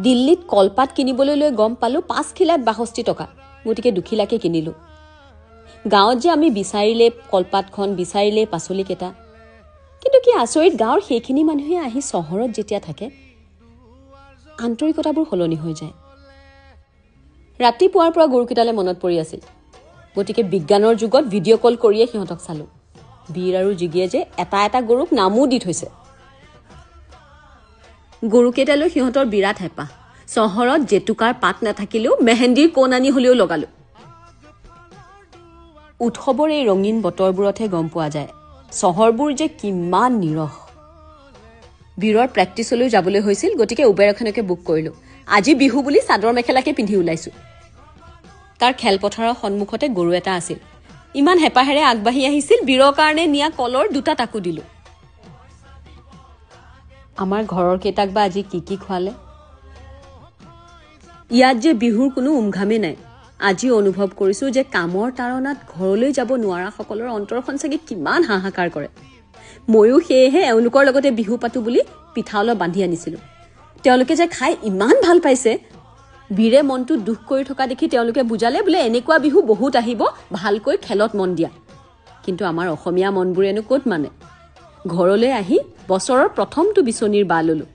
দিল্লীত কলপাত কিনিবলৈ লৈ গম পালোঁ 5 খিলাত 62 টকা, গতিকে 2 খিলাকে কিনিলোঁ। গাঁৱত যে আমি বিচাৰিলে কলপাতখন, বিচাৰিলে পাচলিকেইটা, কিন্তু কি আচৰিত, গাঁৱৰ সেইখিনি মানুহে আহি চহৰত যেতিয়া থাকে আন্তৰিকতাবোৰ সলনি হৈ যায়। ৰাতিপুৱাৰ পৰা গৰুকেইটালে মনত পৰি আছিল, গতিকে বিজ্ঞানৰ যুগত ভিডিঅ' কল কৰিয়ে সিহঁতক চালোঁ। বীৰ আৰু যোগীয়ে যে এটা এটা গৰুক নামো দি থৈছে। গৰুকেইটালৈ সিহঁতৰ বিৰাট হেঁপাহ। চহৰত জেতুকাৰ পাত নাথাকিলেও মেহেন্দিৰ কোণ আনি হ'লেও লগালোঁ। উৎসৱৰ এই ৰঙীন বতৰবোৰতহে গম পোৱা যায় চহৰবোৰ যে কিমান নিৰস। বীৰৰ প্ৰেক্টিচলৈ যাবলৈ হৈছিল, গতিকে উবেৰ এখনকে বুক কৰিলোঁ। আজি বিহু বুলি চাদৰ মেখেলাকে পিন্ধি ওলাইছোঁ। তাৰ খেলপথাৰৰ সন্মুখতে গৰু এটা আছিল। ইমান হেঁপাহেৰে আগবাঢ়ি আহিছিল, বীৰৰ কাৰণে নিয়া কলৰ 2টা টাকু দিলোঁ। আমাৰ ঘৰৰ কেইটাক বা আজি কি কি খোৱালে। ইয়াত যে বিহুৰ কোনো উমঘামে নাই। আজি অনুভৱ কৰিছোঁ যে কামৰ তাৰণাত ঘৰলৈ যাব নোৱাৰাসকলৰ অন্তৰখন চাগে কিমান হাহাকাৰ কৰে। ময়ো সেয়েহে এওঁলোকৰ লগতে বিহু পাতোঁ বুলি পিঠা অলপ বান্ধি আনিছিলোঁ। তেওঁলোকে যে খাই ইমান ভাল পাইছে। বীৰে মনটো দুখ কৰি থকা দেখি তেওঁলোকে বুজালে, বোলে এনেকুৱা বিহু বহুত আহিব, ভালকৈ খেলত মন দিয়া। কিন্তু আমাৰ অসমীয়া মনবোৰেনো ক'ত মানে। ঘৰলৈ আহি বছৰৰ প্ৰথমটো বিচনীৰ বা ল'লোঁ।